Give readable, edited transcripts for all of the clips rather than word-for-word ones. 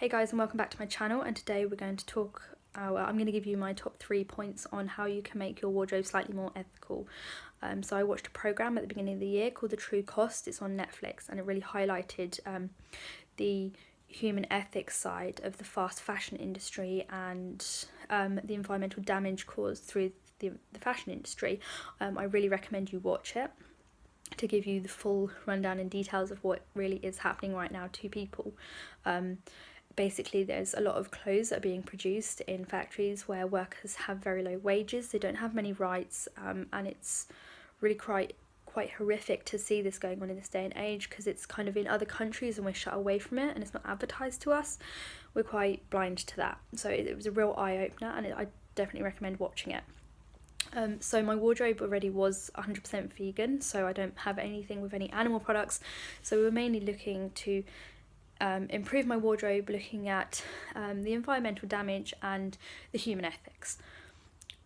Hey guys, and welcome back to my channel, and today we're going to talk, I'm going to give you my top 3 points on how you can make your wardrobe slightly more ethical. So I watched a programme at the beginning of the year called The True Cost. It's on Netflix, and it really highlighted the human ethics side of the fast fashion industry and the environmental damage caused through the fashion industry. I really recommend you watch it to give you the full rundown and details of what really is happening right now to people. Basically, there's a lot of clothes that are being produced in factories where workers have very low wages, they don't have many rights, and it's really quite horrific to see this going on in this day and age, because it's kind of in other countries and we're shut away from it and it's not advertised to us. We're quite blind to that. So it was a real eye-opener, and I definitely recommend watching it. So my wardrobe already was 100% vegan, so I don't have anything with any animal products. So we were mainly looking to improve my wardrobe, looking at the environmental damage and the human ethics.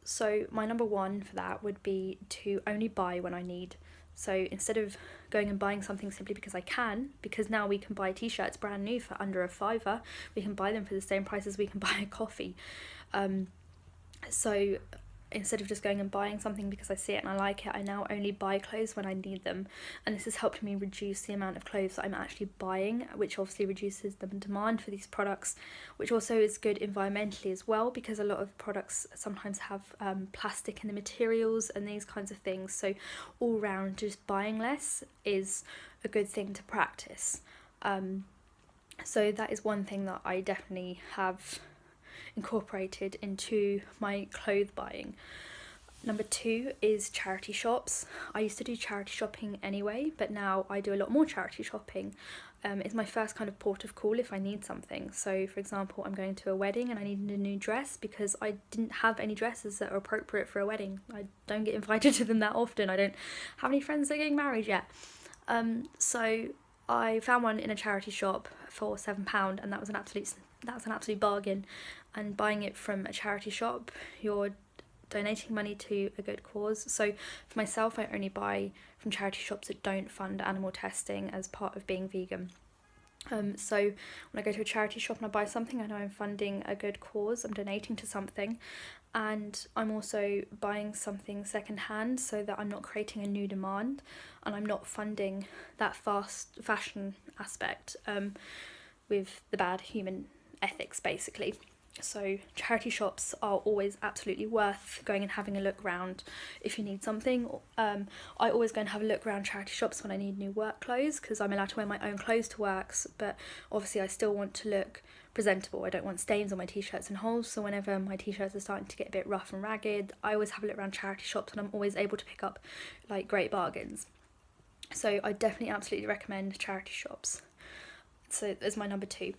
So my number one for that would be to only buy when I need. So instead of going and buying something simply because I can, because now we can buy t-shirts brand new for under a £5, we can buy them for the same price as we can buy a coffee. So instead of just going and buying something because I see it and I like it, I now only buy clothes when I need them, and this has helped me reduce the amount of clothes that I'm actually buying, which obviously reduces the demand for these products, which also is good environmentally as well, because a lot of products sometimes have plastic in the materials and these kinds of things. So all round, just buying less is a good thing to practice. So that is one thing that I definitely have incorporated into my clothes buying. Number 2 is charity shops. I used to do charity shopping anyway, but now I do a lot more charity shopping. It's my first kind of port of call if I need something. So for example, I'm going to a wedding and I needed a new dress because I didn't have any dresses that are appropriate for a wedding. I don't get invited to them that often. I don't have any friends that are getting married yet. So I found one in a charity shop for £7, and that was an absolute bargain. And buying it from a charity shop, you're donating money to a good cause. So for myself, I only buy from charity shops that don't fund animal testing as part of being vegan. So when I go to a charity shop and I buy something, I know I'm funding a good cause, I'm donating to something, and I'm also buying something secondhand so that I'm not creating a new demand and I'm not funding that fast fashion aspect with the bad human ethics, basically. So charity shops are always absolutely worth going and having a look around if you need something. I always go and have a look around charity shops when I need new work clothes, because I'm allowed to wear my own clothes to work, but obviously I still want to look presentable. I don't want stains on my t-shirts and holes, so whenever my t-shirts are starting to get a bit rough and ragged, I always have a look around charity shops, and I'm always able to pick up like great bargains. So I definitely absolutely recommend charity shops. So there's my number 2.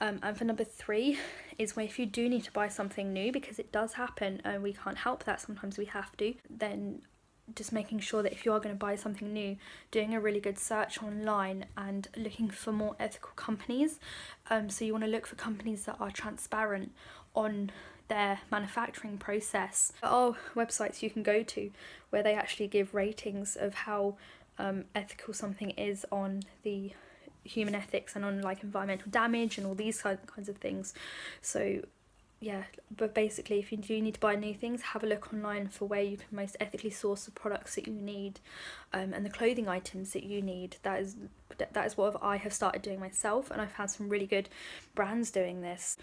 And for number 3 is where if you do need to buy something new, because it does happen and we can't help that, sometimes we have to, then just making sure that if you are going to buy something new, doing a really good search online and looking for more ethical companies. So you want to look for companies that are transparent on their manufacturing process. There are websites you can go to where they actually give ratings of how ethical something is on the human ethics and on like environmental damage and all these kinds of things. So yeah, but basically if you do need to buy new things, have a look online for where you can most ethically source the products that you need, and the clothing items that you need. That is what I have started doing myself, and I've had some really good brands doing this.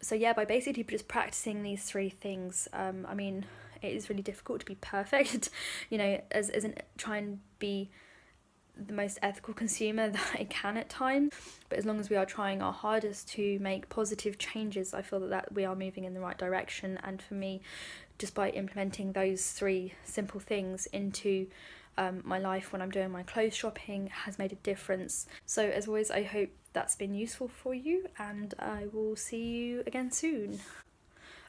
So yeah, by basically just practicing these 3 things, I mean, it is really difficult to be perfect, you know, as try and be the most ethical consumer that I can at times, but as long as we are trying our hardest to make positive changes, I feel that we are moving in the right direction. And for me, just by implementing those 3 simple things into my life when I'm doing my clothes shopping has made a difference. So as always, I hope that's been useful for you, and I will see you again soon.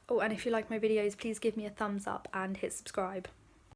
Oh, and if you like my videos, please give me a thumbs up and hit subscribe.